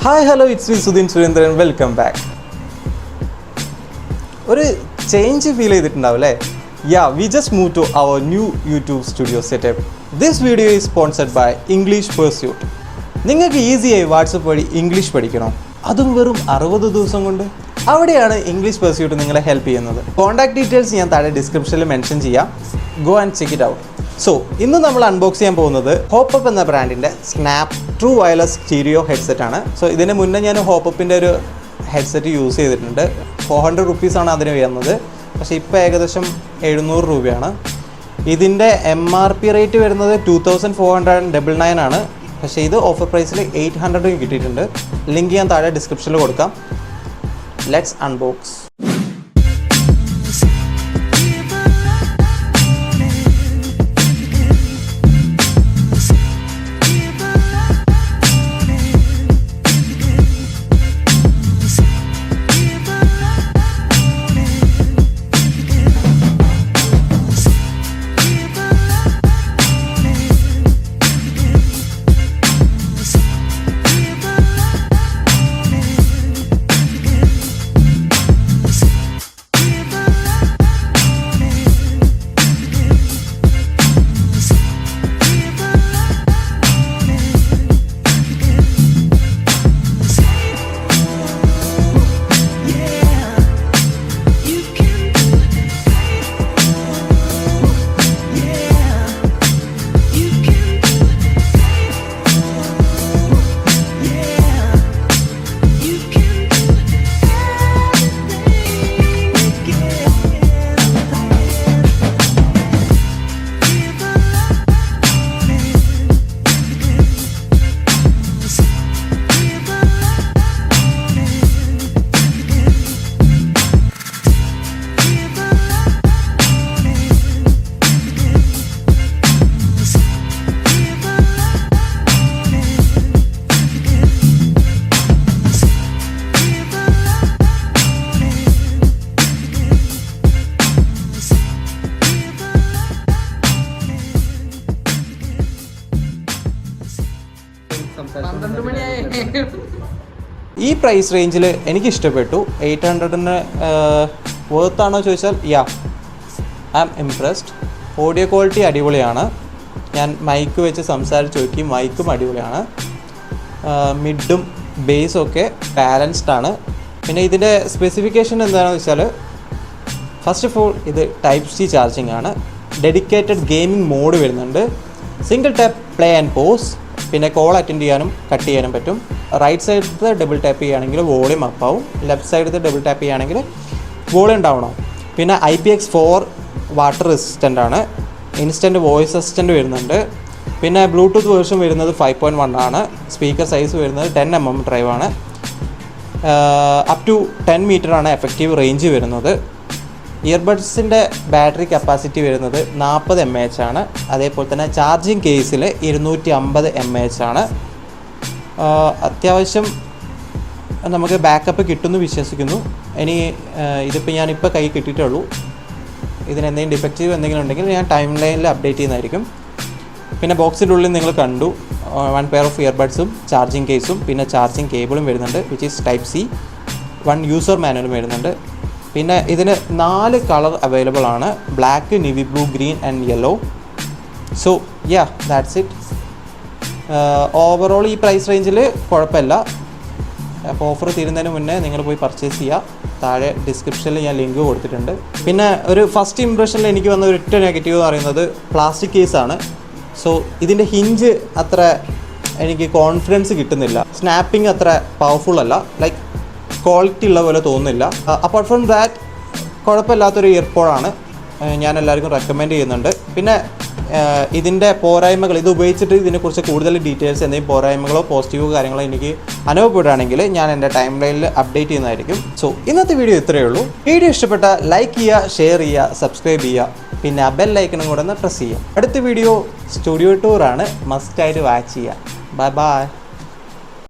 Hi, hello, it's me Sudhin Surendran. Welcome back. ഒരു change feel ചെയ്തിട്ടുണ്ടാവില്ലേ? Yeah, we just moved to our new YouTube studio setup. This video is sponsored by English Pursuit. നിങ്ങൾക്ക് ഈസിയായി WhatsApp വഴി English പഠിക്കണം, അതും വെറും 60 ദിവസം കൊണ്ട്. അവിടെയാണ് ഇംഗ്ലീഷ് പെർസ്യൂട്ട് നിങ്ങളെ ഹെൽപ്പ് ചെയ്യുന്നത്. കോൺടാക്ട് ഡീറ്റെയിൽസ് ഞാൻ താഴെ ഡിസ്ക്രിപ്ഷനിൽ മെൻഷൻ ചെയ്യാം. Go and check it out. So ഇന്ന് നമ്മൾ അൺബോക്സ് ചെയ്യാൻ പോകുന്നത് ഹോപ്പപ്പ് എന്ന ബ്രാൻഡിൻ്റെ snap true wireless stereo headset ആണ്. സോ ഇതിന് മുന്നേ ഞാൻ ഹോപ്പപ്പിൻ്റെ ഒരു ഹെഡ്സെറ്റ് യൂസ് ചെയ്തിട്ടുണ്ട്. 400 റുപ്പീസാണ് അതിന് വരുന്നത്. പക്ഷേ ഇപ്പോൾ ഏകദേശം 700 രൂപയാണ്. ഇതിൻ്റെ MRP റേറ്റ് വരുന്നത് 2499 ആണ്. പക്ഷേ ഇത് ഓഫർ പ്രൈസിൽ 800 കിട്ടിയിട്ടുണ്ട്. ലിങ്ക് ഞാൻ താഴെ ഡിസ്ക്രിപ്ഷനിൽ കൊടുക്കാം. Let's unbox. ഈ പ്രൈസ് റേഞ്ചിൽ എനിക്കിഷ്ടപ്പെട്ടു. 800-ന് വേർത്താണോ ചോദിച്ചാൽ yeah, I am impressed. Audio quality അടിപൊളിയാണ്. ഞാൻ മൈക്ക് വെച്ച് സംസാരിച്ച് നോക്കി, മൈക്കും അടിപൊളിയാണ്. മിഡും ബേസും ഒക്കെ ബാലൻസ്ഡ് ആണ്. പിന്നെ ഇതിൻ്റെ സ്പെസിഫിക്കേഷൻ എന്താണെന്ന് വെച്ചാൽ, ഫസ്റ്റ് ഓഫ് ഓൾ ഇത് ടൈപ്പ് സി ചാർജിങ് ആണ്. ഡെഡിക്കേറ്റഡ് ഗെയിമിംഗ് മോഡ് വരുന്നുണ്ട്. Single tap play and pause. പിന്നെ കോൾ അറ്റൻഡ് ചെയ്യാനും കട്ട് ചെയ്യാനും പറ്റും. റൈറ്റ് സൈഡിലത്തെ ഡബിൾ ടാപ്പ് ചെയ്യുകയാണെങ്കിൽ വോളിയം അപ്പ് ആവും. ലെഫ്റ്റ് സൈഡിലത്തെ ഡബിൾ ടാപ്പ് ചെയ്യുകയാണെങ്കിൽ വോളിയം ഡൗൺ ആവും. പിന്നെ IPX4 വാട്ടർ റെസിസ്റ്റൻ്റ് ആണ്. ഇൻസ്റ്റൻറ്റ് വോയിസ് അസിസ്റ്റൻറ്റ് വരുന്നുണ്ട്. പിന്നെ ബ്ലൂടൂത്ത് വേർഷൻ വരുന്നത് 5.1 ആണ്. സ്പീക്കർ സൈസ് വരുന്നത് 10mm ഡ്രൈവാണ്. അപ് ടു 10 മീറ്ററാണ് എഫക്റ്റീവ് റേഞ്ച് വരുന്നത്. ഇയർബഡ്സിൻ്റെ ബാറ്ററി കപ്പാസിറ്റി വരുന്നത് 40 mAh ആണ്. അതേപോലെ തന്നെ ചാർജിങ് കേസിൽ 250 mAh ആണ്. അത്യാവശ്യം നമുക്ക് ബാക്കപ്പ് കിട്ടുമെന്ന് വിശ്വസിക്കുന്നു. ഇനി ഇതിപ്പോൾ ഞാനിപ്പോൾ കൈ കിട്ടിയിട്ടുള്ളൂ. ഇതിനെന്തെങ്കിലും ഡിഫക്റ്റീവ് എന്തെങ്കിലും ഉണ്ടെങ്കിൽ ഞാൻ ടൈം ലൈനിൽ അപ്ഡേറ്റ് ചെയ്യുന്നതായിരിക്കും. പിന്നെ ബോക്സിൻ്റെ ഉള്ളിൽ നിങ്ങൾ കണ്ടു 1 പെയർ ഓഫ് ഇയർബഡ്സും ചാർജിങ് കേസും പിന്നെ ചാർജിങ് കേബിളും വരുന്നുണ്ട്, which is type C. 1 user മാനുവലും വരുന്നുണ്ട്. പിന്നെ ഇതിന് 4 കളർ അവൈലബിൾ ആണ്: black, navy blue, green and yellow. So yeah, that's it. Overall ഈ പ്രൈസ് റേഞ്ചിൽ കുഴപ്പമില്ല. അപ്പോൾ ഓഫർ തീരുന്നതിന് മുന്നേ നിങ്ങൾ പോയി പർച്ചേസ് ചെയ്യുക. താഴെ ഡിസ്ക്രിപ്ഷനിൽ ഞാൻ ലിങ്ക് കൊടുത്തിട്ടുണ്ട്. പിന്നെ ഒരു ഫസ്റ്റ് ഇംപ്രഷനിൽ എനിക്ക് വന്ന ഒരു ഒറ്റ നെഗറ്റീവ് എന്ന് പറയുന്നത് പ്ലാസ്റ്റിക് കേസാണ്. സോ ഇതിൻ്റെ ഹിഞ്ച് അത്ര എനിക്ക് കോൺഫിഡൻസ് കിട്ടുന്നില്ല. സ്നാപ്പിംഗ് അത്ര പവർഫുൾ അല്ല, ലൈക്ക് ക്വാളിറ്റി ഉള്ള പോലെ തോന്നുന്നില്ല. അപ്പാർട്ട് ഫ്രം ദാറ്റ് കുഴപ്പമില്ലാത്തൊരു ഇയർപോഡാണ്. ഞാൻ എല്ലാവർക്കും റെക്കമെൻഡ് ചെയ്യുന്നുണ്ട്. പിന്നെ ഇതിൻ്റെ പോരായ്മകൾ, ഇത് ഉപയോഗിച്ചിട്ട് ഇതിനെക്കുറിച്ച് കൂടുതൽ ഡീറ്റെയിൽസ്, എന്തെങ്കിലും പോരായ്മകളോ പോസിറ്റീവോ കാര്യങ്ങളോ എനിക്ക് അനുഭവപ്പെടുകയാണെങ്കിൽ ഞാൻ എൻ്റെ ടൈം ലൈനിൽ അപ്ഡേറ്റ് ചെയ്യുന്നതായിരിക്കും. സോ ഇന്നത്തെ വീഡിയോ ഇത്രയേ ഉള്ളൂ. വീഡിയോ ഇഷ്ടപ്പെട്ട ലൈക്ക് ചെയ്യുക, ഷെയർ ചെയ്യുക, സബ്സ്ക്രൈബ് ചെയ്യുക. പിന്നെ ആ ബെൽ ഐക്കണും കൂടെ ഒന്ന് പ്രസ് ചെയ്യുക. അടുത്ത വീഡിയോ സ്റ്റുഡിയോ ടൂറാണ്, മസ്റ്റായിട്ട് വാച്ച് ചെയ്യുക. Bye bye.